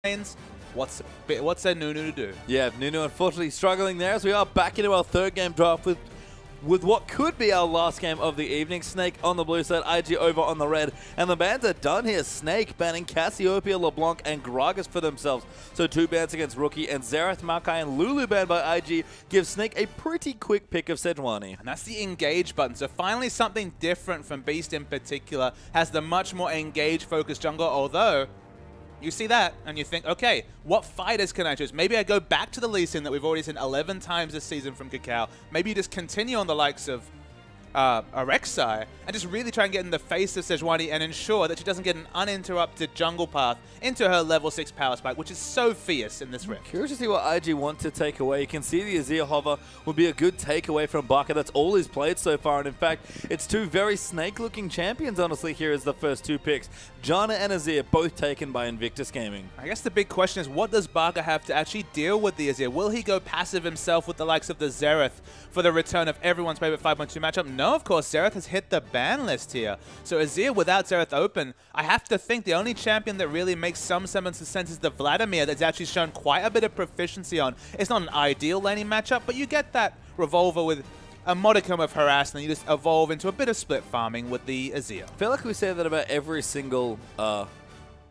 lanes. What's a Nunu to do? Yeah, Nunu unfortunately struggling there as we are back into our third game draft with what could be our last game of the evening. Snake on the blue side, IG over on the red. And the bans are done here. Snake banning Cassiopeia, LeBlanc, and Gragas for themselves. So 2 bans against Rookie, and Xerath, Maokai, and Lulu banned by IG gives Snake a pretty quick pick of Sejuani. And that's the engage button. So finally something different from Beast in particular. Has the much more engage-focused jungle, although you see that and you think, okay, what fighters can I choose? Maybe I go back to the Lee Sin that we've already seen 11 times this season from Kakao. Maybe you just continue on the likes of Rek'Sai and just really try and get in the face of Sejuani and ensure that she doesn't get an uninterrupted jungle path into her level 6 power spike, which is so fierce in this rift. Curious to see what IG want to take away. You can see the Azir hover would be a good takeaway from Baka. That's all he's played so far, and in fact, it's 2 very snake-looking champions, honestly, here as the first 2 picks. Janna and Azir, both taken by Invictus Gaming. I guess the big question is, what does Baka have to actually deal with the Azir? Will he go passive himself with the likes of the Xerath for the return of everyone's favorite 5.2 matchup? No, of course, Xerath has hit the ban list here. So Azir without Xerath open, I have to think the only champion that really makes some semblance of sense is the Vladimir that's actually shown quite a bit of proficiency on. It's not an ideal laning matchup, but you get that Revolver with a modicum of harass, and you just evolve into a bit of split farming with the Azir. I feel like we say that about every single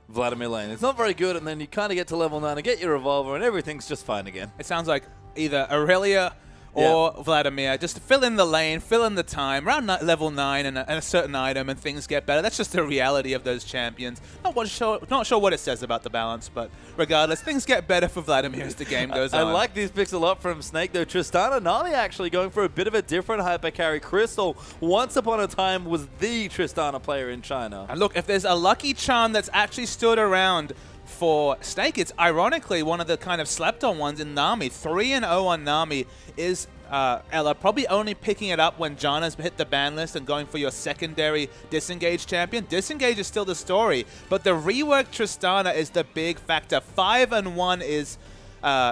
Vladimir lane. It's not very good, and then you kind of get to level 9 and get your Revolver, and everything's just fine again. It sounds like either Aurelia or Vladimir, just fill in the lane, fill in the time, around level 9 and a certain item and things get better. That's just the reality of those champions. Not sure what it says about the balance, but regardless, things get better for Vladimir as the game goes on. I like these picks a lot from Snake, though. Tristana Nami actually going for a bit of a different hyper carry. Crystal, once upon a time, was the Tristana player in China. And look, if there's a lucky charm that's actually stood around for Snake, it's ironically one of the kind of slept-on ones in Nami. 3-0 on Nami is Ella, probably only picking it up when Janna's hit the ban list and going for your secondary Disengage champion. Disengage is still the story, but the reworked Tristana is the big factor. 5-1 is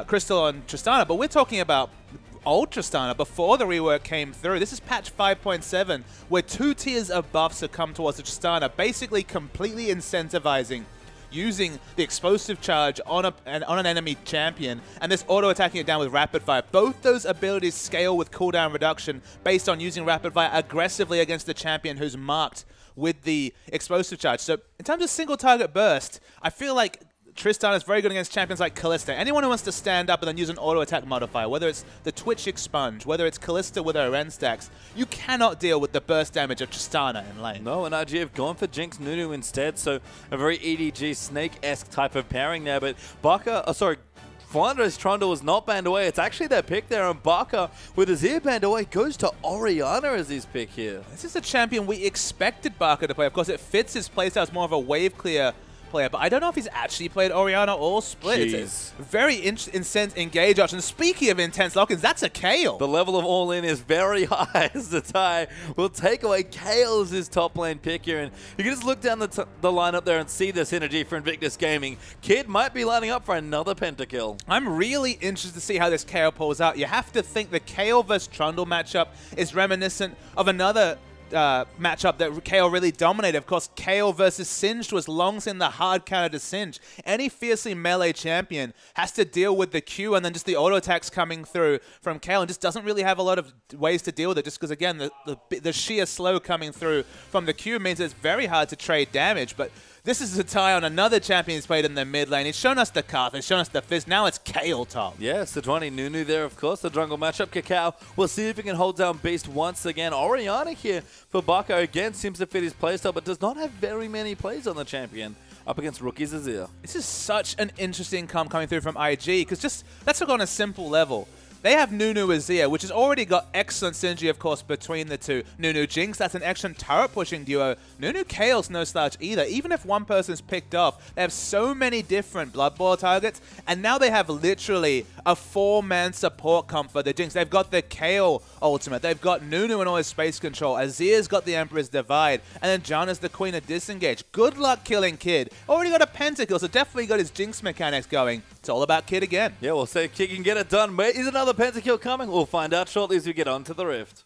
Crystal on Tristana, but we're talking about old Tristana before the rework came through. This is patch 5.7, where 2 tiers of buffs have come towards the Tristana, basically completely incentivizing using the explosive charge on an enemy champion and this auto-attacking it down with rapid fire. Both those abilities scale with cooldown reduction based on using rapid fire aggressively against the champion who's marked with the explosive charge. So in terms of single target burst, I feel like Tristana is very good against champions like Kalista. Anyone who wants to stand up and then use an auto-attack modifier, whether it's the Twitch Expunge, whether it's Kalista with her Ren stacks, you cannot deal with the burst damage of Tristana in lane. No, and IG have gone for Jinx Nunu instead, so a very EDG Snake-esque type of pairing there, but Flandre's Trundle was not banned away. It's actually their pick there, and Baka, with Azir banned away, goes to Orianna as his pick here. This is a champion we expected Baka to play. Of course, it fits his playstyle as more of a wave clear player, but I don't know if he's actually played Orianna or Split. Jeez. It's a very intense engage option. Speaking of intense lock-ins, that's a Kayle. The level of all-in is very high as the tie will take away Kayle as his top lane pick here, and you can just look down the lineup there and see the synergy for Invictus Gaming. Kid might be lining up for another pentakill. I'm really interested to see how this Kayle pulls out. You have to think the Kayle versus Trundle matchup is reminiscent of another matchup that Kayle really dominated. Of course, Kayle versus Singed was long seen the hard counter to Singed. Any fiercely melee champion has to deal with the Q and then just the auto attacks coming through from Kayle, and just doesn't really have a lot of ways to deal with it, just because, again, the sheer slow coming through from the Q means it's very hard to trade damage. But this is a tie on another champion he's played in the mid lane. He's shown us the Karth, he's shown us the Fizz. Now it's Kayle top. Yeah, Sejuani Nunu there, of course. The jungle matchup. Kakao, we'll see if he can hold down Beast once again. Orianna here for Baka again seems to fit his playstyle, but does not have very many plays on the champion up against Rookie's Azir. This is such an interesting coming through from IG, because just let's look on a simple level. They have Nunu Azir, which has already got excellent synergy, of course, between the two. Nunu Jinx, that's an excellent turret-pushing duo. Nunu Kale's no slouch either. Even if one person's picked off, they have so many different Blood Boil targets, and now they have literally a 4-man support comp for the Jinx. They've got the Kayle ultimate. They've got Nunu and all his space control. Azir's got the Emperor's Divide, and then Janna's the Queen of Disengage. Good luck killing Kid. Already got a pentakill, so definitely got his Jinx mechanics going. It's all about Kid again. Yeah, we'll say Kid can get it done. Wait, is another pentakill coming? We'll find out shortly as we get on to the Rift.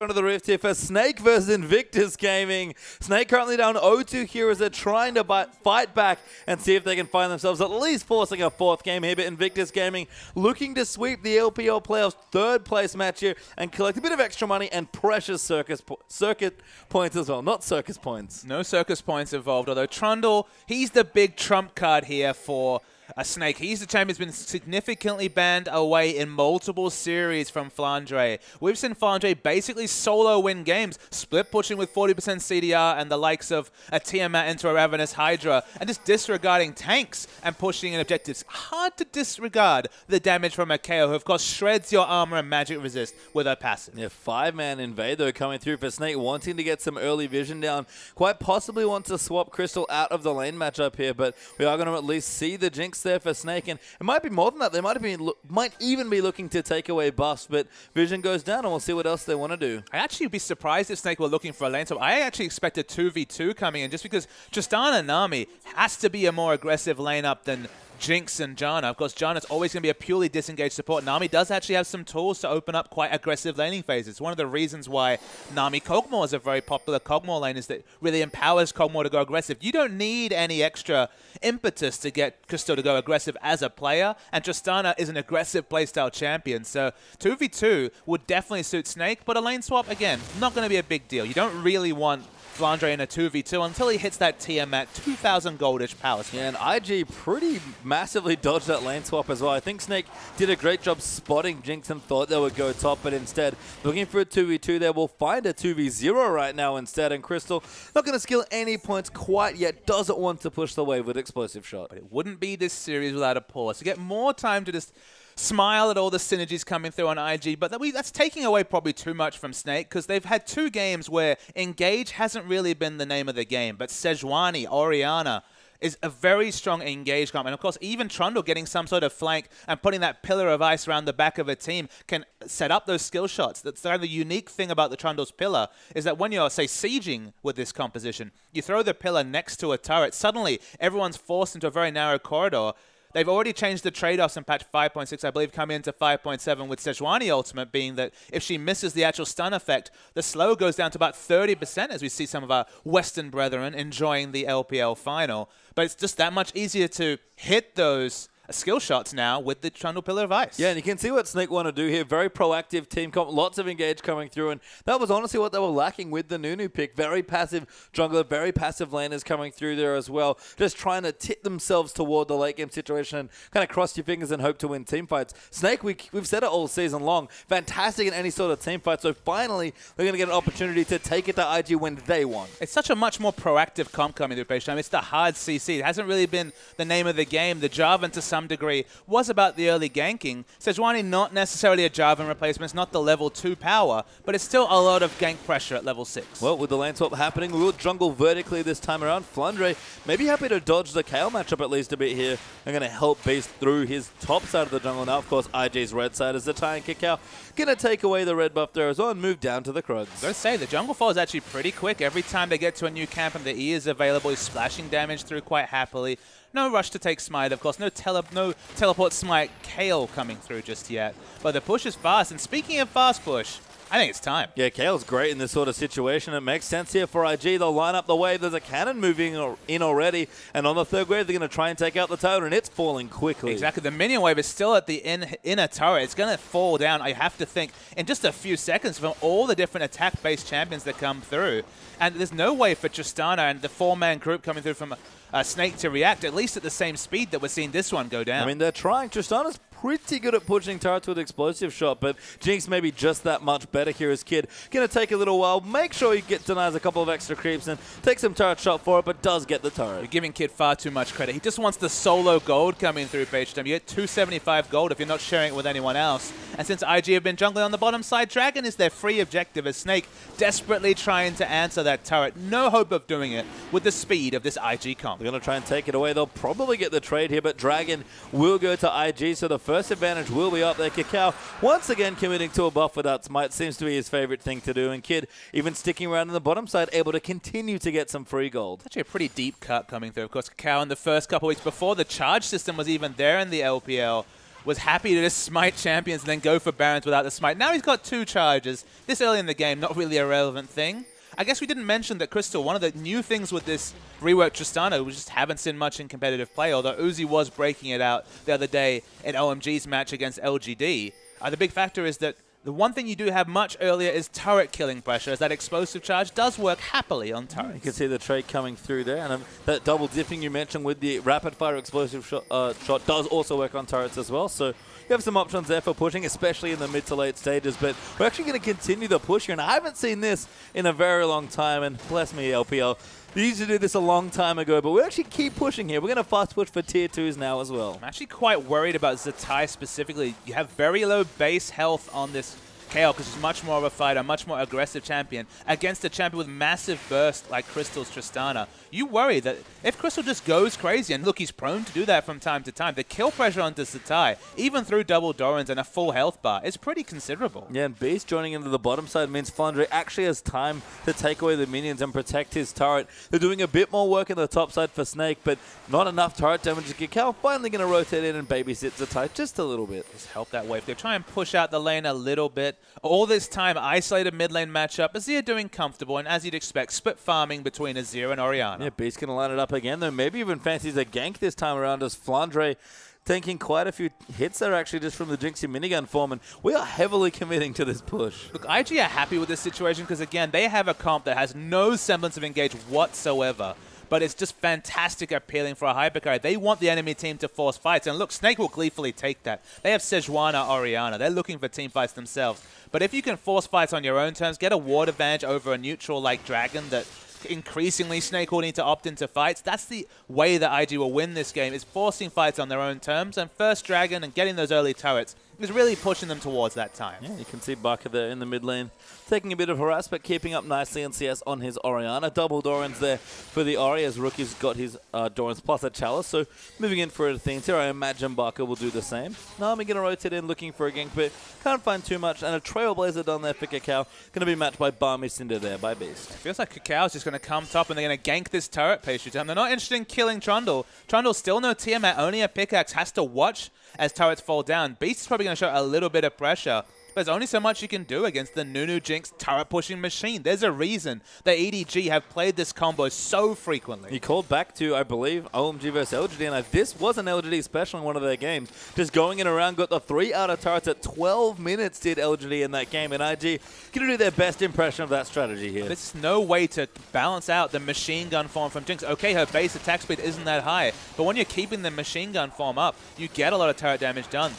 Under the rift here for Snake versus Invictus Gaming. Snake currently down 0-2 here as they're trying to fight back and see if they can find themselves at least forcing a fourth game here. But Invictus Gaming looking to sweep the LPL playoffs third place match here and collect a bit of extra money and precious circuit points as well. Not circus points. No circus points involved, although Trundle, he's the big trump card here for Snake. He's the champion who's been significantly banned away in multiple series from Flandre. We've seen Flandre basically solo win games, split pushing with 40% CDR and the likes of a Tiamat into a Ravenous Hydra, and just disregarding tanks and pushing in objectives. Hard to disregard the damage from a KO, who of course shreds your armor and magic resist with her passive. Yeah, 5-man invade though coming through for Snake, wanting to get some early vision down. Quite possibly want to swap Crystal out of the lane matchup here, but we are going to at least see the Jinx there for Snake, and it might be more than that. They might even be looking to take away buffs, but vision goes down, and we'll see what else they want to do. I'd actually be surprised if Snake were looking for a lane swap. I actually expect a 2v2 coming in, just because Tristana and Nami has to be a more aggressive lane up than Jinx and Janna. Of course, Janna's always going to be a purely disengaged support. Nami does actually have some tools to open up quite aggressive laning phases. One of the reasons why Nami Kog'Maw is a very popular Kog'Maw lane is that it really empowers Kog'Maw to go aggressive. You don't need any extra impetus to get Crystal to go aggressive as a player, and Tristana is an aggressive playstyle champion. So 2v2 would definitely suit Snake, but a lane swap, again, not going to be a big deal. You don't really want Flandre in a 2v2 until he hits that Tiamat 2,000 goldish power spike. Yeah, and IG pretty massively dodged that lane swap as well. I think Snake did a great job spotting Jinx and thought they would go top, but instead looking for a 2v2 there. We'll find a 2v0 right now instead, and Crystal not going to steal any points quite yet, doesn't want to push the wave with explosive shot. But it wouldn't be this series without a pause. To get more time to just smile at all the synergies coming through on IG, but that's taking away probably too much from Snake, because they've had 2 games where engage hasn't really been the name of the game, but Sejuani, Orianna is a very strong engage comp. And of course, even Trundle getting some sort of flank and putting that pillar of ice around the back of a team can set up those skill shots. That's the unique thing about the Trundle's pillar, is that when you're, say, sieging with this composition, you throw the pillar next to a turret, suddenly everyone's forced into a very narrow corridor. They've already changed the trade-offs in patch 5.6, I believe, coming into 5.7, with Sejuani ultimate being that if she misses the actual stun effect, the slow goes down to about 30%, as we see some of our Western brethren enjoying the LPL final. But it's just that much easier to hit those skill shots now with the Trundle Pillar of Ice. Yeah, and you can see what Snake want to do here. Very proactive team comp, lots of engage coming through, and that was honestly what they were lacking with the Nunu pick. Very passive jungler, very passive laners coming through there as well. Just trying to tip themselves toward the late game situation and kind of cross your fingers and hope to win team fights. Snake, we've said it all season long, fantastic in any sort of team fight, so finally they're going to get an opportunity to take it to IG when they want. It's such a much more proactive comp coming through page time. It's the hard CC. It hasn't really been the name of the game. The Jarvan to some degree was about the early ganking. Sejuani not necessarily a Jarvan replacement. It's not the level 2 power, but it's still a lot of gank pressure at level 6. Well, with the lane swap happening, we will jungle vertically this time around. Flandre may be happy to dodge the Kayle matchup at least a bit here. They're going to help Beast through his top side of the jungle now. Of course, IG's red side is the tie and kick out. Going to take away the red buff there as well and move down to the Cruds. I gotta say, the jungle fall is actually pretty quick. Every time they get to a new camp and the E is available, he's splashing damage through quite happily. No rush to take Smite, of course. No teleport Smite Kayle coming through just yet. But the push is fast. And speaking of fast push, I think it's time. Yeah, Kayle's great in this sort of situation. It makes sense here for IG. They'll line up the wave. There's a cannon moving in already. And on the third wave, they're going to try and take out the tower, and it's falling quickly. Exactly. The minion wave is still at the inner turret. It's going to fall down, I have to think, in just a few seconds from all the different attack-based champions that come through. And there's no way for Tristana and the 4-man group coming through from Snake to react, at least at the same speed that we're seeing this one go down. I mean, they're trying. Tristana's pretty good at pushing turrets with explosive shot, but Jinx may be just that much better here as Kid. Going to take a little while. Make sure he denies a couple of extra creeps and takes some turret shot for it, but does get the turret. You're giving Kid far too much credit. He just wants the solo gold coming through page time. You get 275 gold if you're not sharing it with anyone else. And since IG have been jungling on the bottom side, Dragon is their free objective as Snake desperately trying to answer that turret. No hope of doing it with the speed of this IG comp. They're going to try and take it away. They'll probably get the trade here, but Dragon will go to IG, so the first advantage will be up there. Kakao once again committing to a buff with that Smite. Seems to be his favorite thing to do, and Kid even sticking around on the bottom side, able to continue to get some free gold. Actually a pretty deep cut coming through. Of course, Kakao in the first couple weeks before the charge system was even there in the LPL, was happy to just smite champions and then go for Barons without the smite. Now he's got 2 charges. This early in the game, not really a relevant thing. I guess we didn't mention that Crystal, one of the new things with this reworked Tristana, we just haven't seen much in competitive play, although Uzi was breaking it out the other day in OMG's match against LGD. The big factor is that the one thing you do have much earlier is turret killing pressure, as that explosive charge does work happily on turrets. You can see the trade coming through there, and that double dipping you mentioned with the rapid fire explosive shot does also work on turrets as well. So you have some options there for pushing, especially in the mid to late stages. But we're actually going to continue the push here, and I haven't seen this in a very long time. And bless me, LPL. We used to do this a long time ago, but we actually keep pushing here. We're going to fast push for tier 2s now as well. I'm actually quite worried about Zatai specifically. You have very low base health on this KO because he's much more of a fighter, much more aggressive champion against a champion with massive burst like Crystal's Tristana. You worry that if Crystal just goes crazy, and look, he's prone to do that from time to time, the kill pressure onto Zatai, even through double Dorans and a full health bar, is pretty considerable. Yeah, and Beast joining into the bottom side means Flandre actually has time to take away the minions and protect his turret. They're doing a bit more work in the top side for Snake, but not enough turret damage to Kakao. Finally going to rotate in and babysit Zatai just a little bit. Just help that wave. They try and push out the lane a little bit. All this time, isolated mid lane matchup. Azir doing comfortable, and as you'd expect, split farming between Azir and Orianna. Yeah, Beast going to line it up again, though. Maybe even fancies a gank this time around as Flandre taking quite a few hits there actually just from the Jinxie minigun form, and we are heavily committing to this push. Look, IG are happy with this situation because, again, they have a comp that has no semblance of engage whatsoever. But it's just fantastic appealing for a hypercarry. They want the enemy team to force fights. And look, Snake will gleefully take that. They have Sejuani, Orianna. They're looking for team fights themselves. But if you can force fights on your own terms, get a ward advantage over a neutral like Dragon that increasingly Snake will need to opt into fights. That's the way that IG will win this game, is forcing fights on their own terms. And first Dragon and getting those early turrets is really pushing them towards that time. Yeah, you can see Baka there in the mid lane taking a bit of harass, but keeping up nicely in CS on his Orianna. Double Dorans there for the Ori, as Rookie's got his Dorans plus a Chalice. So moving in for a Athene here, I imagine Baka will do the same. Nami going to rotate in looking for a gank, but can't find too much. And a Trailblazer down there for Kakao. Going to be matched by Barmy Cinder there by Beast. It feels like Kakao's just going to come top and they're going to gank this turret pastry down. They're not interested in killing Trundle. Trundle still no Tiamat, only a pickaxe, has to watch as turrets fall down. Beast is probably going to show a little bit of pressure. But there's only so much you can do against the Nunu Jinx turret-pushing machine. There's a reason that EDG have played this combo so frequently. He called back to, I believe, OMG versus LGD, and this was an LGD special in one of their games. Just going in around, got the 3 out of turrets at 12 minutes did LGD in that game, and IG going to do their best impression of that strategy here. There's no way to balance out the machine gun form from Jinx. Okay, her base attack speed isn't that high, but when you're keeping the machine gun form up, you get a lot of turret damage done.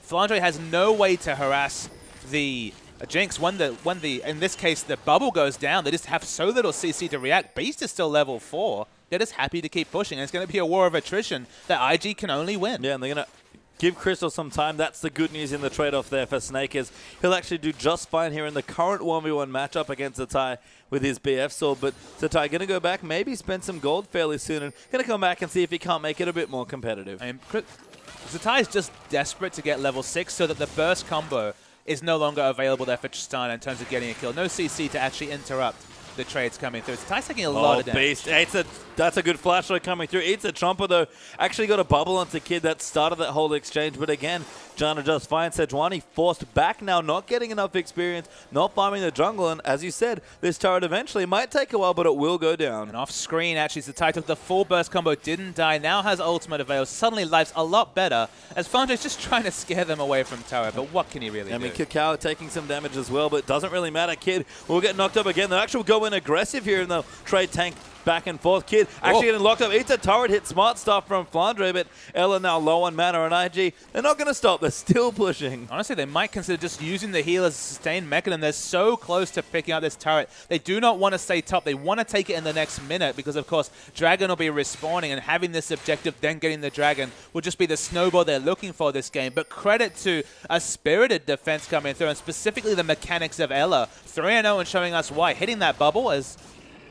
Flandre has no way to harass the Jinx when in this case the bubble goes down. They just have so little CC to react. Beast is still level 4. They're just happy to keep pushing. And it's going to be a war of attrition that IG can only win. Yeah, and they're going to give Crystal some time. That's the good news in the trade-off there for Snake, is he'll actually do just fine here in the current 1v1 matchup against Zatai with his BF sword. But Zatai going to go back, maybe spend some gold fairly soon, and going to come back and see if he can't make it a bit more competitive. I mean, Zatai is just desperate to get level 6 so that the burst combo is no longer available there for Tristana in terms of getting a kill. No CC to actually interrupt the trades coming through. Tai's taking a lot of damage. Beast. That's a good flashlight coming through. It's a Trumper, though. Actually got a bubble onto Kid that started that whole exchange. But again, Jana just fine. Sejuani forced back now, not getting enough experience, not farming the jungle. And as you said, this turret eventually might take a while, but it will go down. And off screen, actually, Zatai took the full burst combo, didn't die, now has ultimate avail. Suddenly life's a lot better as Flandre's just trying to scare them away from turret. But what can he really do? I mean, Kakao taking some damage as well, but it doesn't really matter. Kid will get knocked up again. They'll actually go in aggressive here in the trade tank. Back and forth. Kid actually getting locked up. It's a turret hit. Smart stuff from Flandre, but Ella now low on mana, and IG, they're not going to stop. They're still pushing. Honestly, they might consider just using the heal as a sustained mechanism. They're so close to picking up this turret. They do not want to stay top. They want to take it in the next minute because, of course, Dragon will be respawning, and having this objective, then getting the Dragon, will just be the snowball they're looking for this game. But credit to a spirited defense coming through, and specifically the mechanics of Ella. 3-0 and showing us why. Hitting that bubble as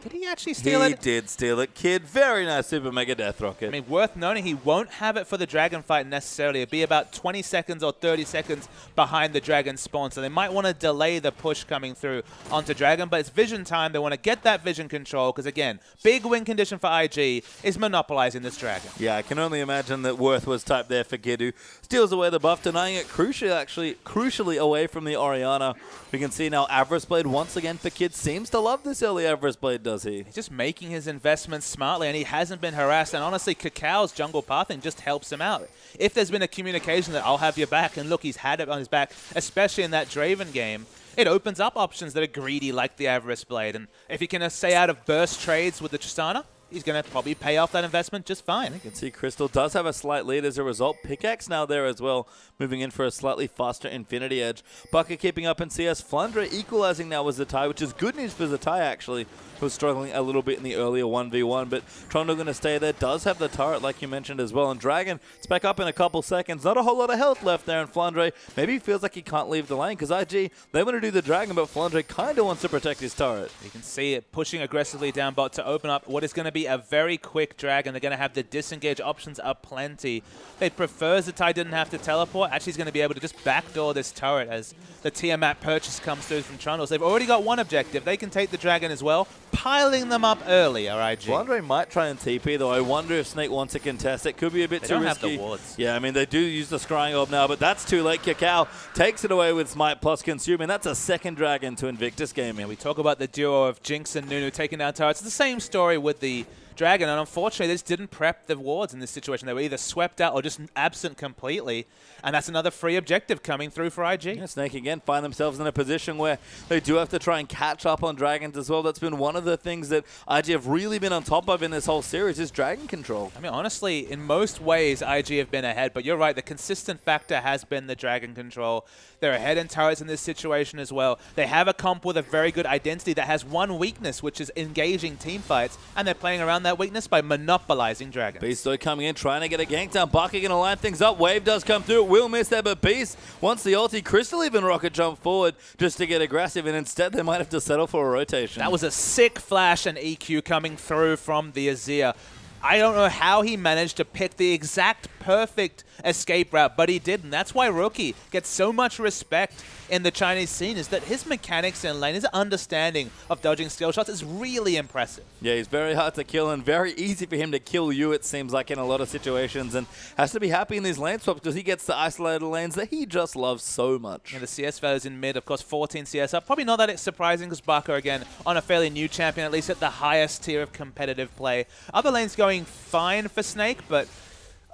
Did he actually steal it? He did steal it. Kid, very nice Super Mega Death Rocket. I mean, worth noting, he won't have it for the Dragon fight necessarily. It'll be about 20 seconds or 30 seconds behind the Dragon spawn, so they might want to delay the push coming through onto Dragon, but it's vision time. They want to get that vision control, because again, big win condition for IG is monopolizing this Dragon. Yeah, I can only imagine that Worth was typed there for Kid, who steals away the buff, denying it crucially away from the Orianna. We can see now Avarice Blade once again for Kid. Seems to love this early Avarice Blade, does he? He's just making his investments smartly, and he hasn't been harassed. And honestly, Cacao jungle pathing just helps him out. If there's been a communication that I'll have your back, and look, he's had it on his back, especially in that Draven game, it opens up options that are greedy like the Avarice Blade. And if he can stay out of burst trades with the Tristana, he's going to probably pay off that investment just fine. You can see Crystal does have a slight lead as a result. Pickaxe now there as well, moving in for a slightly faster Infinity Edge. Bucket keeping up in CS. Flandre equalizing now with Zatai, which is good news for Zatai actually, who was struggling a little bit in the earlier 1v1. But Toronto going to stay there. Does have the turret like you mentioned as well. And Dragon, it's back up in a couple seconds. Not a whole lot of health left there. And Flandre maybe feels like he can't leave the lane, because IG, they want to do the Dragon, but Flandre kind of wants to protect his turret. You can see it pushing aggressively down bot to open up what is going to be a very quick Dragon. They're going to have the disengage options are plenty. They prefer Zatai didn't have to teleport. Actually, he's going to be able to just backdoor this turret as the Tiamat purchase comes through from Toronto. So they've already got one objective. They can take the Dragon as well, piling them up early, IG. Flandre might try and TP, though. I wonder if Snake wants to contest it. Could be a bit too risky. They don't have the wards. Yeah, I mean, they do use the Scrying Orb now, but that's too late. Cacao takes it away with Smite plus Consume, and that's a second Dragon to Invictus Gaming. We talk about the duo of Jinx and Nunu taking down turrets. It's the same story with the Dragon, and unfortunately, they just didn't prep the wards in this situation. They were either swept out or just absent completely, and that's another free objective coming through for IG. Yeah, Snake again find themselves in a position where they do have to try and catch up on Dragons as well. That's been one of the things that IG have really been on top of in this whole series is Dragon control. I mean, honestly, in most ways, IG have been ahead, but you're right, the consistent factor has been the Dragon control. They're ahead in turrets in this situation as well. They have a comp with a very good identity that has one weakness, which is engaging team fights, and they're playing around that weakness by monopolizing Dragon. Beast though coming in, trying to get a gank down. Bucky going to line things up. Wave does come through. It will miss there, but Beast wants the ulti. Crystal even rocket jump forward just to get aggressive, and instead they might have to settle for a rotation. That was a sick flash and EQ coming through from the Azir. I don't know how he managed to pick the exact perfect escape route, but he did, and that's why Rookie gets so much respect in the Chinese scene, is that his mechanics in lane, his understanding of dodging skill shots is really impressive. Yeah, he's very hard to kill and very easy for him to kill you, it seems like, in a lot of situations, and has to be happy in these lane swaps because he gets the isolated lanes that he just loves so much. And the CS values in mid, of course, 14 CS up. Probably not that surprising because Baka, again, on a fairly new champion, at least at the highest tier of competitive play. Other lanes going fine for Snake, but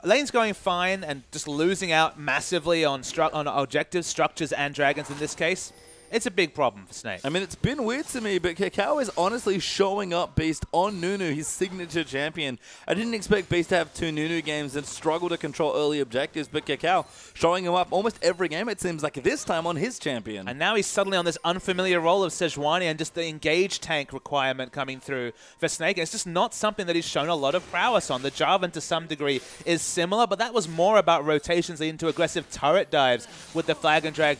lane's going fine and just losing out massively on objectives, structures, and dragons in this case. It's a big problem for Snake. I mean, it's been weird to me, but Cacao is honestly showing up Beast on Nunu, his signature champion. I didn't expect Beast to have 2 Nunu games and struggle to control early objectives, but Cacao showing him up almost every game, it seems like, this time on his champion. And now he's suddenly on this unfamiliar role of Sejuani and just the engage tank requirement coming through for Snake. It's just not something that he's shown a lot of prowess on. The Jarvan, to some degree, is similar, but that was more about rotations leading to aggressive turret dives with the flag and drag.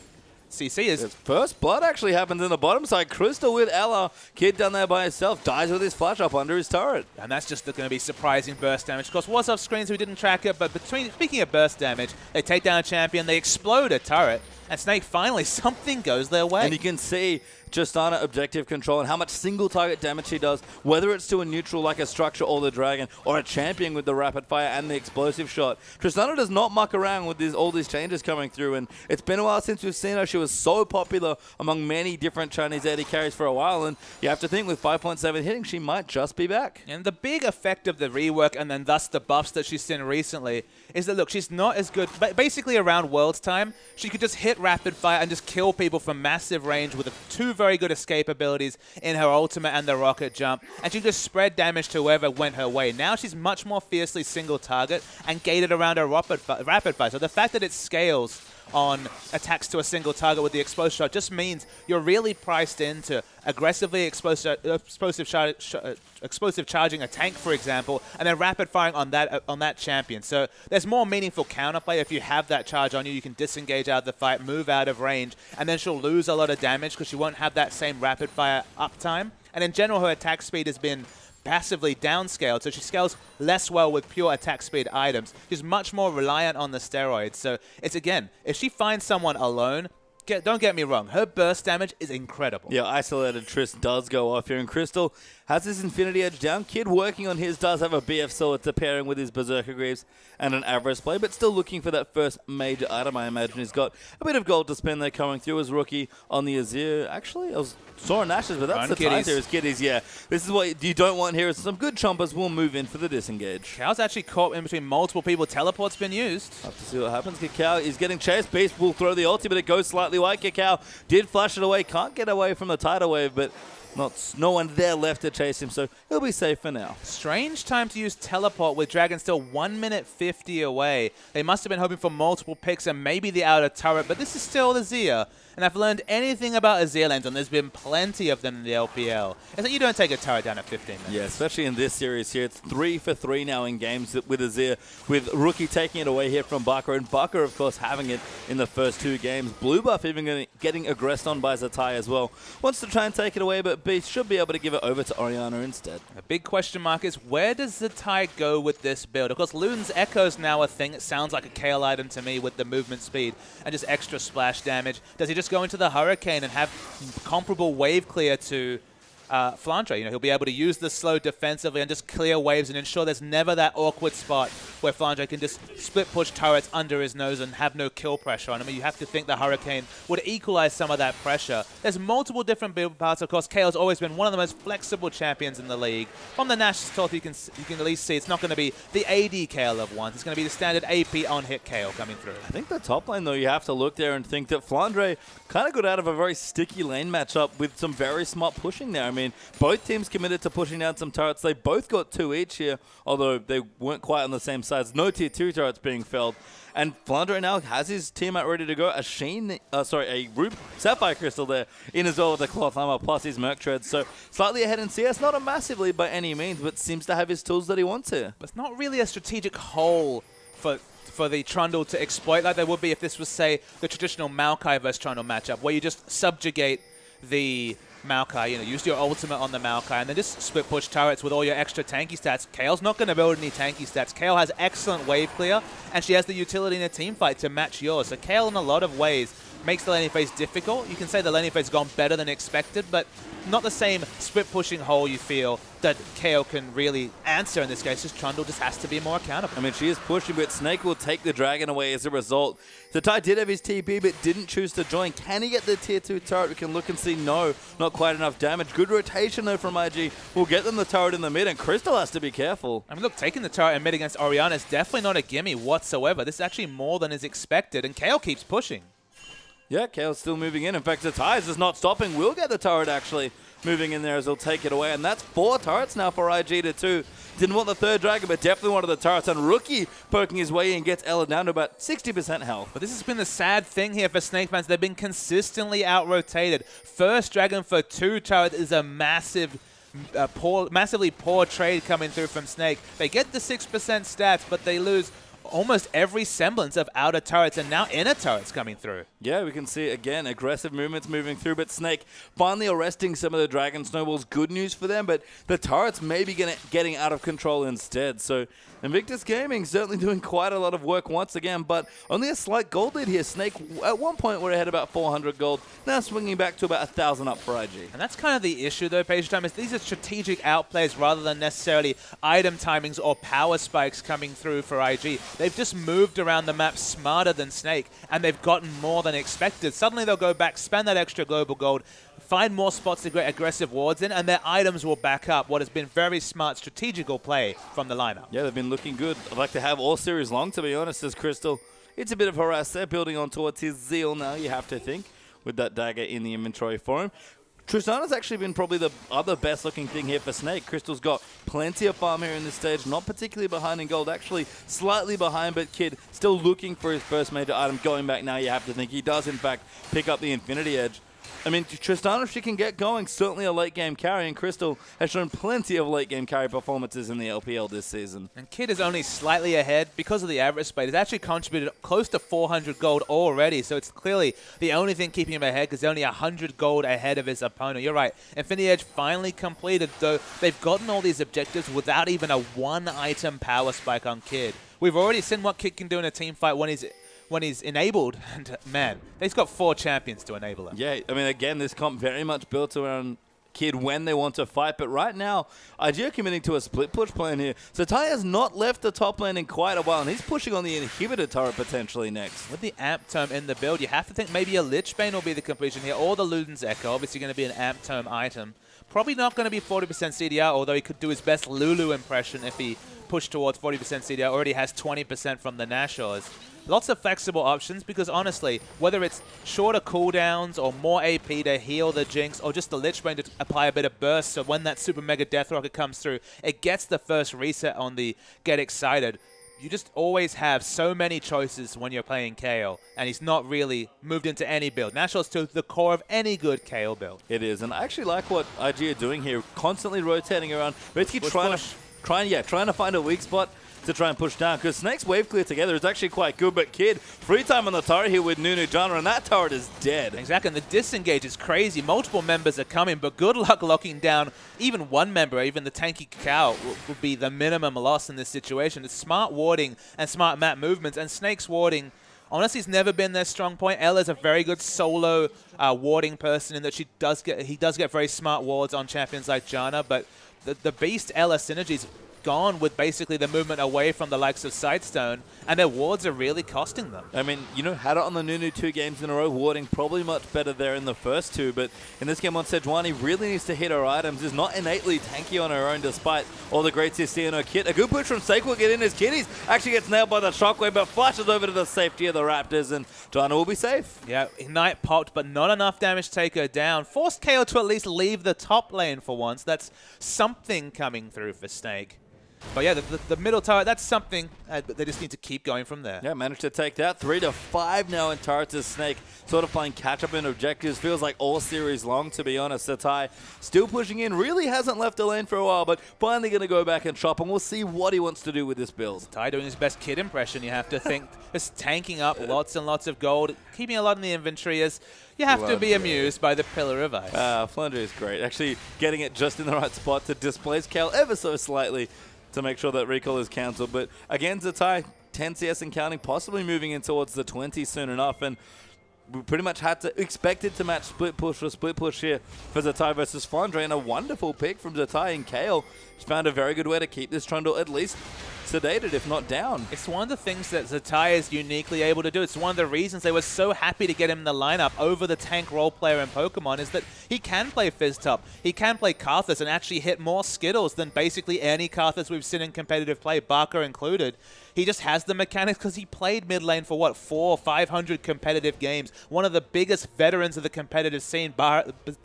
CC is... His first blood actually happens in the bottom side. Crystal with Ella. Kid down there by himself. Dies with his flash up under his turret. And that's just going to be surprising burst damage. Of course, was off screen, so we didn't track it. But speaking of burst damage, they take down a champion, they explode a turret, and Snake finally, something goes their way. And you can see Tristana objective control and how much single target damage she does, whether it's to a neutral like a structure or the dragon, or a champion with the rapid fire and the explosive shot. Tristana does not muck around with all these changes coming through, and it's been a while since we've seen her. She was so popular among many different Chinese AD carries for a while, and you have to think with 5.7 hitting, she might just be back. And the big effect of the rework and then thus the buffs that she's seen recently is that, look, she's not as good. Basically around Worlds time, she could just hit rapid fire and just kill people from massive range with 2 very good escape abilities in her ultimate and the rocket jump, and she just spread damage to whoever went her way. Now she's much more fiercely single target and gated around her rapid fire. So the fact that it scales on attacks to a single target with the explosive shot just means you're really priced into aggressively explosive charging a tank, for example, and then rapid firing on that champion. So there's more meaningful counterplay. If you have that charge on you, you can disengage out of the fight, move out of range, and then she'll lose a lot of damage because she won't have that same rapid fire uptime And in general, her attack speed has been passively downscaled, so she scales less well with pure attack speed items. She's much more reliant on the steroids. So it's, again, if she finds someone alone, don't get me wrong, her burst damage is incredible. Yeah, isolated Triss does go off here, and Crystal has his Infinity Edge down. Kid working on his does have a BF Sword to pairing with his Berserker Greaves and an Avarice play, but still looking for that first major item. I imagine he's got a bit of gold to spend there coming through as rookie on the Azir. Actually, I was Soren Ashes, but that's the tie here as Kiddies. Yeah, this is what you don't want here. Is some good chompers will move in for the disengage. Cal's actually caught in between multiple people. Teleport's been used. Have to see what happens. Kakao is getting chased. Beast will throw the ulti, but it goes slightly wide. Kakao did flash it away. Can't get away from the tidal wave, but no one there left to chase him, so he'll be safe for now. Strange time to use teleport with Dragon still 1 minute 50 away. They must have been hoping for multiple picks and maybe the outer turret, but this is still Azir. And I've learned anything about Azir lanes, and there's been plenty of them in the LPL. It's that you don't take a turret down at 15 minutes. Yeah, especially in this series here. It's 3 for 3 now in games with Azir, with Rookie taking it away here from Baka, and Baka, of course, having it in the first 2 games. Blue buff even getting aggressed on by Zatai as well. Wants to try and take it away, but Beast should be able to give it over to Orianna instead. A big question mark is, where does Zatai go with this build? Of course, Luden's Echo's now a thing. It sounds like a Kale item to me with the movement speed and just extra splash damage. Does he just go into the Hurricane and have comparable wave clear to Flandre? You know, he'll be able to use the slow defensively and just clear waves and ensure there's never that awkward spot where Flandre can just split push turrets under his nose and have no kill pressure on him. You have to think the Hurricane would equalize some of that pressure. There's multiple different build paths. Of course, Kale's always been one of the most flexible champions in the league. From the Nash talk, you can at least see it's not going to be the AD Kale of ones. It's going to be the standard AP on-hit Kale coming through. I think the top lane, though, you have to look there and think that Flandre kind of got out of a very sticky lane matchup with some very smart pushing there. I mean, both teams committed to pushing down some turrets. They both got 2 each here, although they weren't quite on the same sides. No tier 2 turrets being felled. And Flandre now has his teammate ready to go. A Ruby Sapphire Crystal there in as well with the Cloth Armor plus his Merc Treads. So slightly ahead in CS, not a massively by any means, but seems to have his tools that he wants here. But it's not really a strategic hole for the Trundle to exploit like there would be if this was, say, the traditional Maokai versus Trundle matchup, where you just subjugate the Maokai, you know, use your ultimate on the Maokai, and then just split push turrets with all your extra tanky stats. Kale's not going to build any tanky stats. Kale has excellent wave clear, and she has the utility in a team fight to match yours. So Kale, in a lot of ways, makes the laning phase difficult. You can say the laning phase has gone better than expected, but not the same split pushing hole you feel that KO can really answer in this case. Just Trundle just has to be more accountable. I mean, she is pushing, but Snake will take the Dragon away as a result. Zatai did have his TP, but didn't choose to join. Can he get the tier 2 turret? We can look and see, no, not quite enough damage. Good rotation, though, from IG. Will get them the turret in the mid, and Crystal has to be careful. I mean, look, taking the turret in mid against Orianna is definitely not a gimme whatsoever. This is actually more than is expected, and KO keeps pushing. Yeah, Kale's still moving in. In fact, Zatai is just not stopping. We'll get the turret actually moving in there as he'll take it away. And that's 4 turrets now for IG to 2. Didn't want the 3rd Dragon, but definitely wanted the turrets. And Rookie poking his way in gets Ella down to about 60% health. But this has been the sad thing here for Snake fans. They've been consistently out-rotated. First Dragon for 2 turrets is a massively poor trade coming through from Snake. They get the 6% stats, but they lose almost every semblance of outer turrets and now inner turrets coming through. Yeah, we can see, again, aggressive movements moving through, but Snake finally arresting some of the Dragon Snowballs. Good news for them, but the turrets may be getting out of control instead. So Invictus Gaming certainly doing quite a lot of work once again, but only a slight gold lead here. Snake, at one point, were ahead about 400 gold, now swinging back to about 1,000 up for IG. And that's kind of the issue, though, Page Time, is these are strategic outplays rather than necessarily item timings or power spikes coming through for IG. They've just moved around the map smarter than Snake, and they've gotten more than expected. Suddenly they'll go back, spend that extra global gold, find more spots to get aggressive wards in, and their items will back up what has been very smart strategical play from the lineup. Yeah, they've been looking good. I'd like to have all series long, to be honest, as Crystal. It's a bit of harass there, building on towards his zeal now, you have to think, with that dagger in the inventory for him. Tristana's actually been probably the other best-looking thing here for Snake. Crystal's got plenty of farm here in this stage, not particularly behind in gold, actually slightly behind, but Kid still looking for his first major item. Going back now, you have to think he does, in fact, pick up the Infinity Edge. I mean, Tristana, if she can get going, certainly a late-game carry, and Crystal has shown plenty of late-game carry performances in the LPL this season. And Kid is only slightly ahead because of the average split. He's actually contributed close to 400 gold already, so it's clearly the only thing keeping him ahead because he's only 100 gold ahead of his opponent. You're right. Infinity Edge finally completed, though they've gotten all these objectives without even a one-item power spike on Kid. We've already seen what Kid can do in a team fight when he's enabled, and man, they've got 4 champions to enable him. Yeah, I mean, again, this comp very much built around Kid when they want to fight, but right now, IG are committing to a split push plan here. So Ty has not left the top lane in quite a while, and he's pushing on the inhibitor turret potentially next. With the Amp Tome in the build, you have to think maybe a Lich Bane will be the completion here, or the Luden's Echo, obviously going to be an Amp Tome item. Probably not going to be 40% CDR, although he could do his best Lulu impression if he pushed towards 40% CDR, already has 20% from the Nashors. Lots of flexible options because honestly, whether it's shorter cooldowns or more AP to heal the Jinx or just the Lich Bane to apply a bit of burst so when that Super Mega Death Rocket comes through, it gets the first reset on the Get Excited. You just always have so many choices when you're playing KO, and he's not really moved into any build. Nashor's to the core of any good KO build. It is, and I actually like what IG are doing here, constantly rotating around, basically trying to find a weak spot to try and push down, because Snake's wave clear together is actually quite good, but Kid, free time on the turret here with Nunu Jana, and that turret is dead. Exactly, and the disengage is crazy. Multiple members are coming, but good luck locking down even one member, even the tanky Cacao would be the minimum loss in this situation. It's smart warding and smart map movements, and Snake's warding, honestly, it's never been their strong point. Ella's a very good solo warding person in that he does get very smart wards on champions like Jana, but the Beast Ella synergies gone with basically the movement away from the likes of Sightstone, and their wards are really costing them. I mean, you know, had it on the Nunu 2 games in a row, warding probably much better there in the first 2, but in this game on Sejuani really needs to hit her items, is not innately tanky on her own despite all the greats you see in her kit. A good push from Seik will get in his kitties, actually gets nailed by the shockwave, but flashes over to the safety of the Raptors, and Jana will be safe. Yeah, Ignite popped, but not enough damage to take her down. Forced KO to at least leave the top lane for once. That's something coming through for Snake. But yeah, the middle turret, that's something. They just need to keep going from there. Yeah, managed to take that. 3-5 now in turrets as Snake sort of playing catch-up in objectives. Feels like all series long, to be honest. Satai still pushing in. Really hasn't left the lane for a while, but finally going to go back and chop, and we'll see what he wants to do with this build. Satai doing his best Kid impression, you have to think. Just tanking up lots and lots of gold, keeping a lot in the inventory as you have to be amused by the Pillar of Ice. Flandre is great. Actually getting it just in the right spot to displace Cal ever so slightly to make sure that recall is cancelled. But again, Zatai, 10 CS and counting, possibly moving in towards the 20 soon enough. And we pretty much had to expect it to match split push for split push here for Zatai versus Flandre. And a wonderful pick from Zatai and Kale. He's found a very good way to keep this Trundle at least sedated, if not down. It's one of the things that Zatai is uniquely able to do. It's one of the reasons they were so happy to get him in the lineup over the tank role player in Pokemon is that he can play Fizztop, he can play Karthus and actually hit more Skittles than basically any Karthus we've seen in competitive play, Barker included. He just has the mechanics because he played mid lane for, what, 400 or 500 competitive games. One of the biggest veterans of the competitive scene,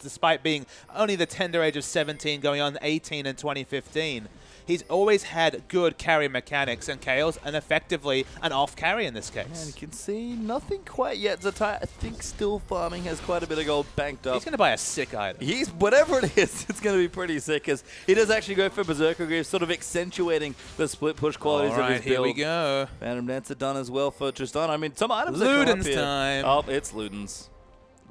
despite being only the tender age of 17, going on 18 in 2015. He's always had good carry mechanics, and Kale's effectively an off carry in this case. Man, you can see nothing quite yet. Zatai, I think, still farming, has quite a bit of gold banked up. He's going to buy a sick item. He's, whatever it is, it's going to be pretty sick, because he does actually go for Berserker Greaves, sort of accentuating the split push qualities of his build. Here we go. Phantom Dancer done as well for Tristan. I mean, some items Luden's time. Oh, it's Luden's.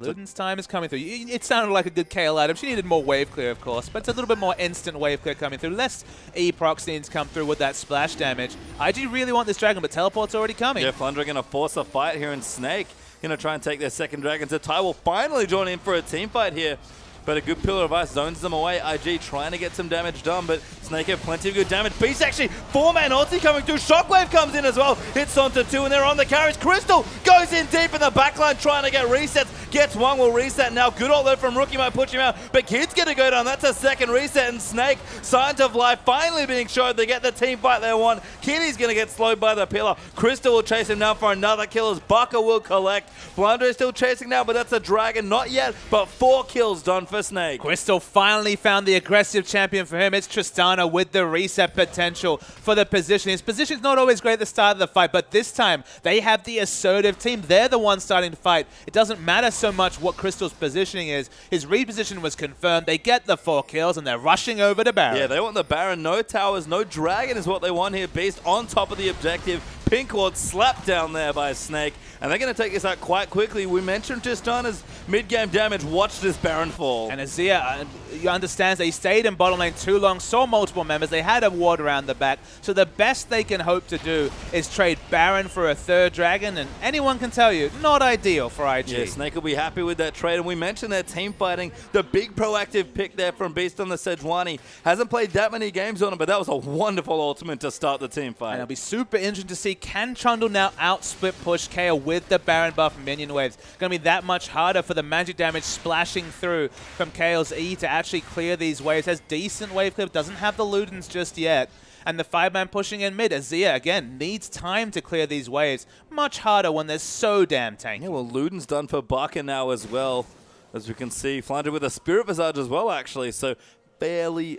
Luden's time is coming through. It sounded like a good KL item. She needed more wave clear, of course, but it's a little bit more instant wave clear coming through. Less E-proc needs come through with that splash damage. IG really want this dragon, but teleport's already coming. Yeah, Flandre going to force a fight here in Snake. Going to try and take their second dragon. Zatai will finally join in for a team fight here. But a good Pillar of Ice zones them away. IG trying to get some damage done, but Snake have plenty of good damage. Beast actually, 4-man ulti coming through. Shockwave comes in as well. Hits onto 2, and they're on the carries. Crystal goes in deep in the backline trying to get resets. Gets one, will reset now. Good ult though from Rookie, might push him out. But Kid's going to go down. That's a second reset, and Snake, Signs of Life finally being showed. They get the team fight they want. Kitty's going to get slowed by the Pillar. Crystal will chase him down for another kill as Bucker will collect. Flandre is still chasing now, but that's a dragon. Not yet, but 4 kills done for for Snake. Crystal finally found the aggressive champion for him. It's Tristana with the reset potential for the position. His position's not always great at the start of the fight, but this time they have the assertive team. They're the ones starting to fight. It doesn't matter so much what Crystal's positioning is. His reposition was confirmed. They get the 4 kills, and they're rushing over to Baron. Yeah, they want the Baron. No towers, no dragon is what they want here. Beast on top of the objective. Pink ward slapped down there by Snake. And they're going to take this out quite quickly. We mentioned Tristana's mid-game damage. Watch this Baron fall. And Azir, you understand, they stayed in bottom lane too long, saw multiple members. They had a ward around the back. So the best they can hope to do is trade Baron for a 3rd dragon. And anyone can tell you, not ideal for IG. Yeah, Snake will be happy with that trade. And we mentioned their team fighting. The big proactive pick there from Beast on the Sejuani. Hasn't played that many games on him, but that was a wonderful ultimate to start the team fight. And it'll be super interesting to see, can Trundle now out-split push KO with the Baron buff minion waves? Going to be that much harder for the magic damage splashing through from Kale's E to actually clear these waves. Has decent wave clip, doesn't have the Ludens just yet. And the 5-man pushing in mid. Azir, again, needs time to clear these waves. Much harder when they're so damn tanky. Yeah, well, Luden's done for Barker now as well. As we can see, Flandre with a Spirit Visage as well, actually. So barely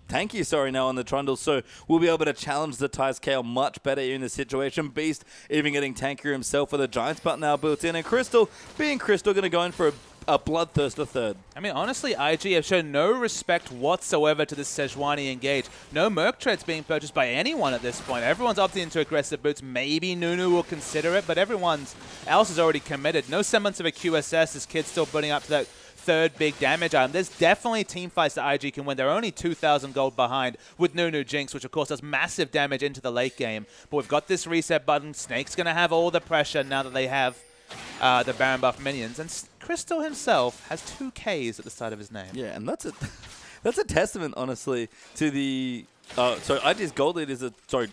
tanky, sorry, now on the Trundle, so we'll be able to challenge the Ty's KO much better in this situation. Beast even getting tankier himself with a Giants button now built in, and Crystal, being Crystal, going to go in for a Bloodthirster 3rd. I mean, honestly, IG have shown no respect whatsoever to this Sejuani engage. No Merc Treads being purchased by anyone at this point. Everyone's opting into aggressive boots. Maybe Nunu will consider it, but everyone else is already committed. No semblance of a QSS. This kid's still putting up to that 3rd big damage item. There's definitely team fights that IG can win. They're only 2,000 gold behind with Nunu Jinx, which of course does massive damage into the late game. But we've got this reset button. Snake's going to have all the pressure now that they have the Baron buff minions. And Crystal himself has 2 Ks at the start of his name. Yeah, and that's a testament, honestly, to the... so IG's gold lead is a... Sorry,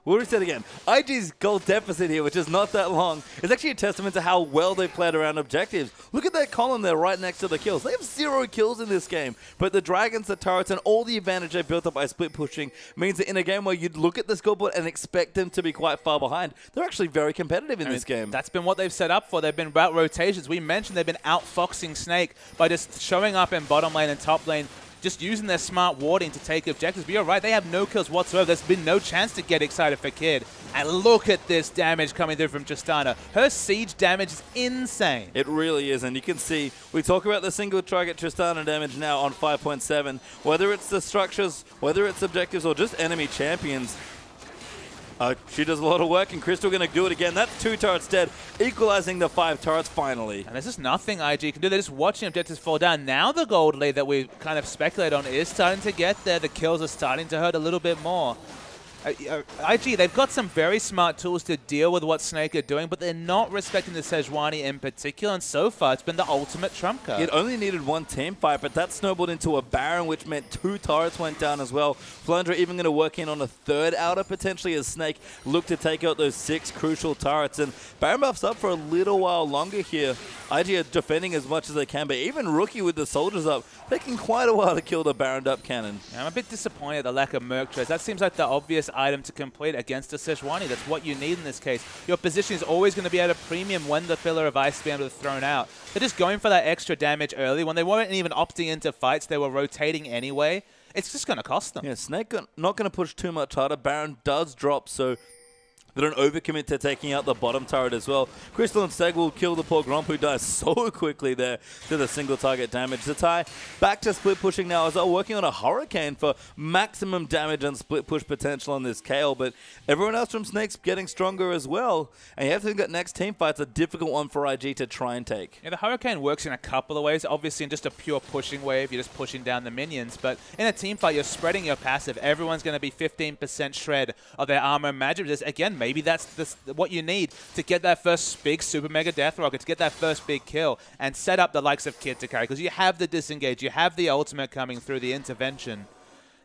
we'll reset again. IG's gold deficit here, which is not that long, is actually a testament to how well they played around objectives. Look at that column there right next to the kills. They have 0 kills in this game, but the dragons, the turrets, and all the advantage they built up by split pushing means that in a game where you'd look at the scoreboard and expect them to be quite far behind, they're actually very competitive in this game. That's been what they've set up for. They've been about rotations. We mentioned they've been outfoxing Snake by just showing up in bottom lane and top lane, just using their smart warding to take objectives. But you're right, they have no kills whatsoever. There's been no chance to get excited for Kid. And look at this damage coming through from Tristana. Her siege damage is insane. It really is, and you can see, we talk about the single target Tristana damage now on 5.7. Whether it's the structures, whether it's objectives, or just enemy champions, she does a lot of work, and Crystal going to do it again. That's 2 turrets dead, equalizing the 5 turrets finally. And there's just nothing IG can do. They're just watching objectives fall down. Now the gold lead that we kind of speculate on is starting to get there. The kills are starting to hurt a little bit more. IG, they've got some very smart tools to deal with what Snake are doing, but they're not respecting the Sejuani in particular, and so far it's been the ultimate trump card. It only needed 1 team fight, but that snowballed into a Baron, which meant 2 turrets went down as well. Flandre even going to work in on a 3rd outer, potentially, as Snake looked to take out those 6 crucial turrets, and Baron buffs up for a little while longer here. IG are defending as much as they can, but even Rookie with the soldiers up, taking quite a while to kill the Baron up cannon. I'm a bit disappointed at the lack of Merc Treads. That seems like the obvious item to complete against a Sejuani. That's what you need in this case. Your position is always going to be at a premium when the Pillar of Ice is being able to thrown out. They're just going for that extra damage early. When they weren't even opting into fights, they were rotating anyway. It's just going to cost them. Yeah, Snake not going to push too much harder. Baron does drop, so they don't overcommit to taking out the bottom turret as well. Crystal and Steg will kill the poor Gromp, who dies so quickly there to the single target damage. Zatai back to split pushing now as they're working on a Hurricane for maximum damage and split push potential on this Kale, but everyone else from Snake's getting stronger as well. And you have to think that next team fight's a difficult one for IG to try and take. Yeah, the Hurricane works in a couple of ways. Obviously, in just a pure pushing wave, you're just pushing down the minions. But in a team fight, you're spreading your passive. Everyone's going to be 15% shred of their armor and magic. Just, again, maybe that's what you need to get that first big super mega death rocket, to get that first big kill and set up the likes of Kid to carry, because you have the disengage, you have the ultimate coming through, the intervention.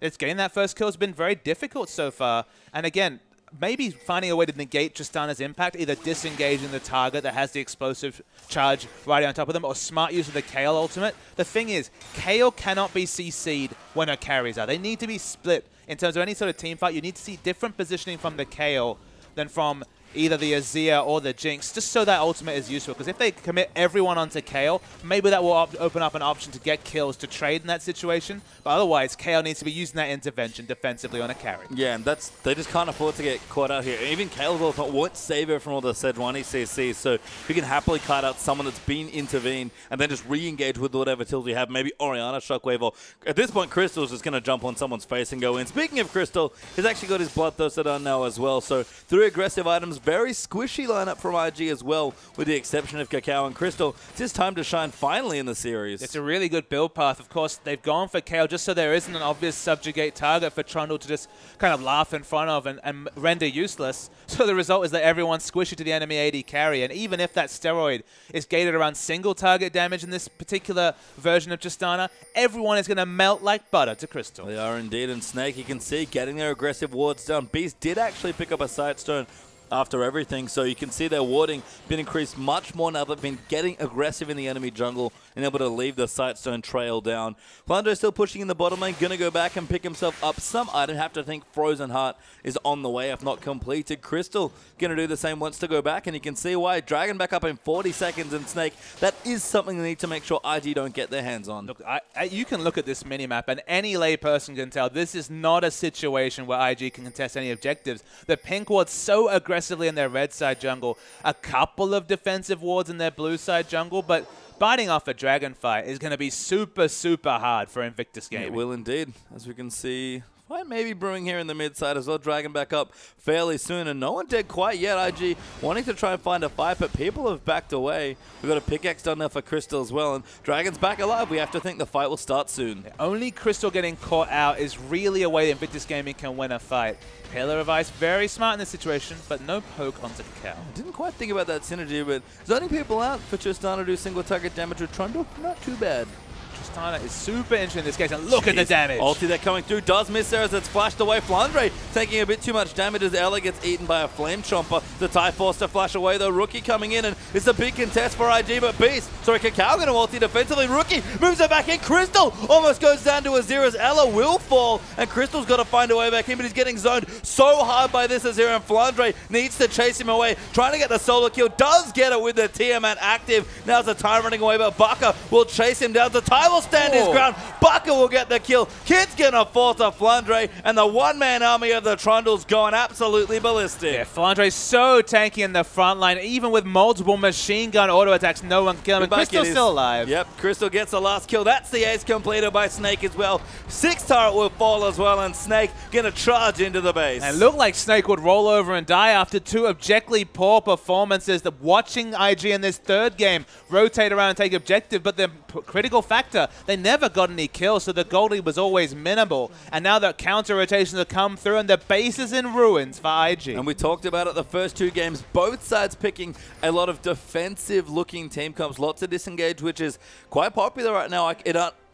It's getting that first kill has been very difficult so far, and again, maybe finding a way to negate Tristana's impact, either disengaging the target that has the explosive charge right on top of them, or smart use of the Kale ultimate. The thing is, Kale cannot be CC'd when her carries are. They need to be split. In terms of any sort of team fight, you need to see different positioning from the Kale than from either the Azir or the Jinx, just so that ultimate is useful. Because if they commit everyone onto Kayle, maybe that will open up an option to get kills to trade in that situation. But otherwise, Kayle needs to be using that intervention defensively on a carry. Yeah, and they just can't afford to get caught out here. Even Kayle's ultimate won't save her from all the Sejuani CC, so you can happily cut out someone that's been intervened and then just re-engage with whatever tills you have. Maybe Orianna Shockwave, or at this point, Crystal's just going to jump on someone's face and go in. Speaking of Crystal, he's actually got his Bloodthirsted on now as well, so 3 aggressive items. Very squishy lineup from IG as well, with the exception of Kakao and Crystal. It's his time to shine finally in the series. It's a really good build path. Of course, they've gone for Kayle just so there isn't an obvious subjugate target for Trundle to just kind of laugh in front of and render useless. So the result is that everyone's squishy to the enemy AD carry, and even if that steroid is gated around single target damage in this particular version of Tristana, everyone is going to melt like butter to Crystal. They are indeed, and Snake, you can see, getting their aggressive wards down. Beast did actually pick up a Sightstone after everything, so you can see their warding been increased much more now. They've been getting aggressive in the enemy jungle and able to leave the Sightstone trail down. Flandre still pushing in the bottom lane, gonna go back and pick himself up some item. Have to think Frozen Heart is on the way, if not completed. Crystal gonna do the same, wants to go back, and you can see why. Dragon back up in 40 seconds, and Snake, that is something they need to make sure IG don't get their hands on. Look, you can look at this minimap, and any layperson can tell this is not a situation where IG can contest any objectives. The pink ward's so aggressively in their red side jungle, a couple of defensive wards in their blue side jungle, but biting off a dragon fight is going to be super, super hard for Invictus Gaming. It will indeed, as we can see. Fight maybe brewing here in the mid side as well. Dragon back up fairly soon, and no one dead quite yet. IG wanting to try and find a fight, but people have backed away. We've got a pickaxe down there for Crystal as well, and Dragon's back alive. We have to think the fight will start soon. Only Crystal getting caught out is really a way that Invictus Gaming can win a fight. Pillar of Ice, very smart in this situation, but no poke onto Kakao. Didn't quite think about that synergy, but zoning people out for Tristana to do single target damage with Trundle, not too bad. Tristana is super interesting in this case, and look at the damage. Ulti there coming through, does miss there as it's flashed away. Flandre taking a bit too much damage as Ella gets eaten by a Flame Chomper. The TIE forced to flash away though. Rookie coming in, and it's a big contest for IG, but Kakao going to ulti defensively. Rookie moves it back in. Crystal almost goes down to Azir as Ella will fall, and Crystal's got to find a way back in, but he's getting zoned so hard by this Azir, and Flandre needs to chase him away. Trying to get the solo kill, does get it with the Tiamat active. Now's the time running away, but Baka will chase him down. The TIE will stand his ground. Baka will get the kill. Kid's gonna fall to Flandre, and the one-man army of the Trundles going absolutely ballistic. Yeah, Flandre's so tanky in the front line, even with multiple machine gun auto attacks, no one can kill him. Crystal's still alive. Yep, Crystal gets the last kill. That's the ace completed by Snake as well. 6 turret will fall as well, and Snake gonna charge into the base. And it looked like Snake would roll over and die after 2 objectively poor performances. Watching IG in this 3rd game rotate around and take objective, but the critical factor, they never got any kills, so the gold lead was always minimal. And now the counter rotations have come through, and the base is in ruins for IG. And we talked about it the first 2 games, both sides picking a lot of defensive-looking team comps, lots of disengage, which is quite popular right now.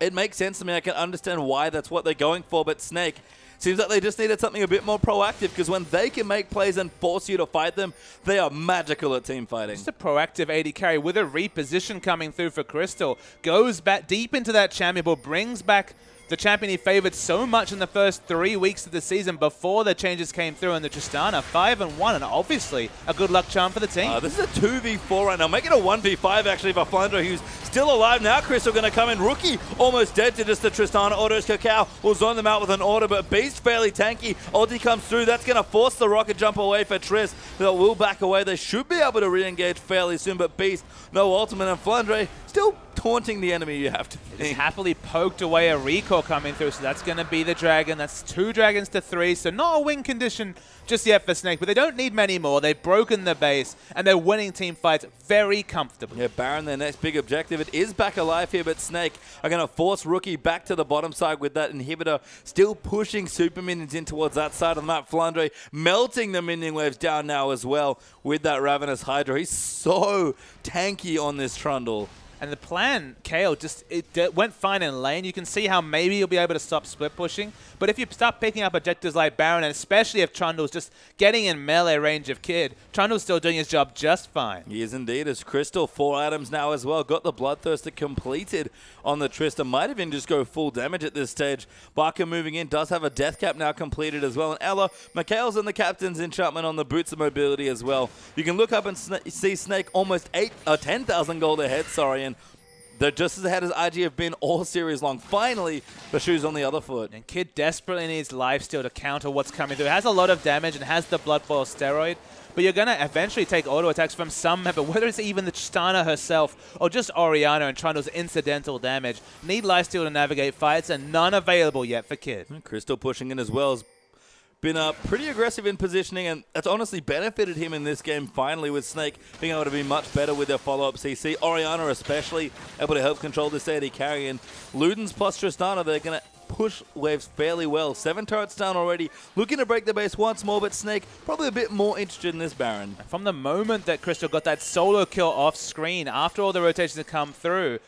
It makes sense to me. I can understand why that's what they're going for, but Snake seems like they just needed something a bit more proactive, because when they can make plays and force you to fight them, they are magical at team fighting. Just a proactive AD carry with a reposition coming through for Crystal. Goes back deep into that champion ball, brings back the champion he favored so much in the first 3 weeks of the season before the changes came through in the Tristana. 5-1, and obviously a good luck charm for the team. This is a 2v4 right now. Make it a 1v5 actually for Flandre, who's still alive now. Crystal going to come in. Rookie almost dead to just the Tristana autos. Kakao will zone them out with an auto, but Beast fairly tanky. Ulti comes through. That's going to force the rocket jump away for Triss. They will back away. They should be able to re-engage fairly soon, but Beast, no ultimate, and Flandre still taunting the enemy, you have to think. Happily poked away a recall coming through, so that's going to be the dragon. That's 2 dragons to 3, so not a win condition just yet for Snake, but they don't need many more. They've broken the base, and they're winning team fights very comfortably. Yeah, Baron, their next big objective. It is back alive here, but Snake are going to force Rookie back to the bottom side with that inhibitor, still pushing super minions in towards that side of the map. Flandre melting the minion waves down now as well with that Ravenous Hydra. He's so tanky on this Trundle. And the plan, Kale, it went fine in lane. You can see how maybe you'll be able to stop split pushing. But if you start picking up objectives like Baron, and especially if Trundle's just getting in melee range of Kid, Trundle's still doing his job just fine. He is indeed, as Crystal, 4 items now as well. Got the Bloodthirster completed on the Trista. Might even just go full damage at this stage. Barker moving in, does have a death cap now completed as well. And Ella, Mikhail's and the captain's enchantment on the boots of mobility as well. You can look up and see Snake almost 10,000 gold ahead, sorry, and they're just as ahead as IG have been all series long. Finally, the shoe's on the other foot. And Kid desperately needs lifesteal to counter what's coming through. It has a lot of damage and has the Blood Boil steroid, but you're going to eventually take auto attacks from some member, whether it's even the Tristana herself or just Orianna and Trundle's incidental damage. Need lifesteal to navigate fights, and none available yet for Kid. And Crystal pushing in as well. Been pretty aggressive in positioning, and that's honestly benefited him in this game finally, with Snake being able to be much better with their follow-up CC. Orianna especially able to help control this AD carry, and Lgends plus Tristana, they're going to push waves fairly well. 7 turrets down already, looking to break the base once more, but Snake probably a bit more interested in this Baron. From the moment that Crystal got that solo kill off screen, after all the rotations have come through,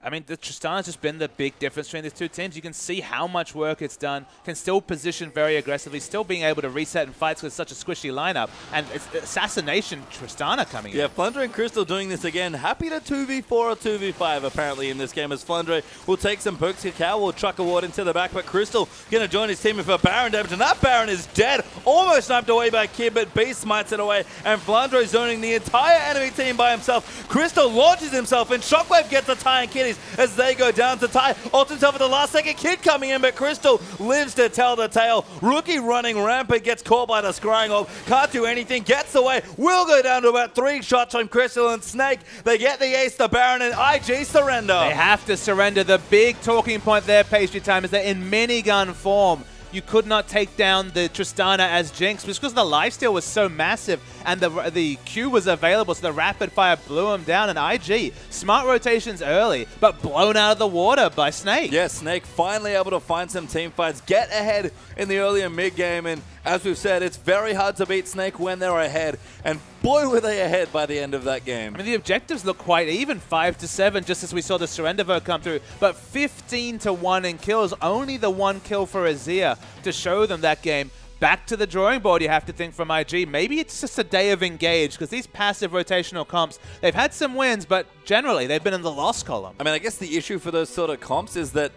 I mean, the Tristana's just been the big difference between these two teams. You can see how much work it's done, can still position very aggressively, still being able to reset in fights with such a squishy lineup, and it's assassination Tristana coming in. Yeah, Flundre and Crystal doing this again. Happy to 2v4 or 2v5 apparently in this game, as Flundre will take some pokes. Cacao will truck a ward into the back, but Crystal going to join his team with a Baron damage, and that Baron is dead. Almost sniped away by Kid, but Beast smites it away, and Flundre zoning the entire enemy team by himself. Crystal launches himself, and Shockwave gets the tie and Kitties as they go down to tie. Ults himself at the last second. Kid coming in, but Crystal lives to tell the tale. Rookie running rampant, gets caught by the scrying orb. Can't do anything, gets away. Will go down to about 3 shots from Crystal and Snake. They get the ace, the Baron, and IG surrender. They have to surrender. The big talking point there, Pastry Time, is that in minigun form, you could not take down the Tristana as Jinx because the lifesteal was so massive and the Q was available, so the rapid fire blew him down. And IG, smart rotations early, but blown out of the water by Snake. Yeah, Snake finally able to find some team fights, get ahead in the early and mid game, and as we've said, it's very hard to beat Snake when they're ahead, and boy were they ahead by the end of that game. I mean, the objectives look quite even, 5-7, just as we saw the surrender vote come through, but 15-1 in kills, only the 1 kill for Azir to show them that game. Back to the drawing board, you have to think, from IG. Maybe it's just a day of engage, because these passive rotational comps, they've had some wins, but generally they've been in the loss column. I mean, I guess the issue for those sort of comps is that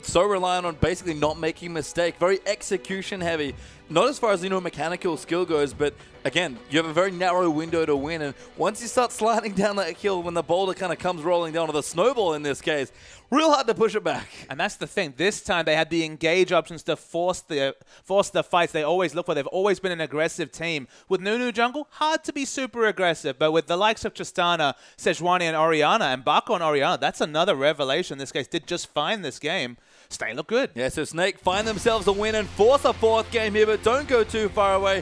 so reliant on basically not making a mistake, very execution heavy. Not as far as, mechanical skill goes, but again, you have a very narrow window to win, and once you start sliding down that hill, when the boulder kind of comes rolling down, or the snowball in this case, real hard to push it back. And that's the thing. This time they had the engage options to force the fights they always look for. They've always been an aggressive team. With Nunu jungle, hard to be super aggressive, but with the likes of Tristana, Sejuani, and Orianna, and Bako and Orianna, that's another revelation. This case did just fine this game. Stay look good. Yeah, so Snake find themselves a win and force a 4th game here, but don't go too far away.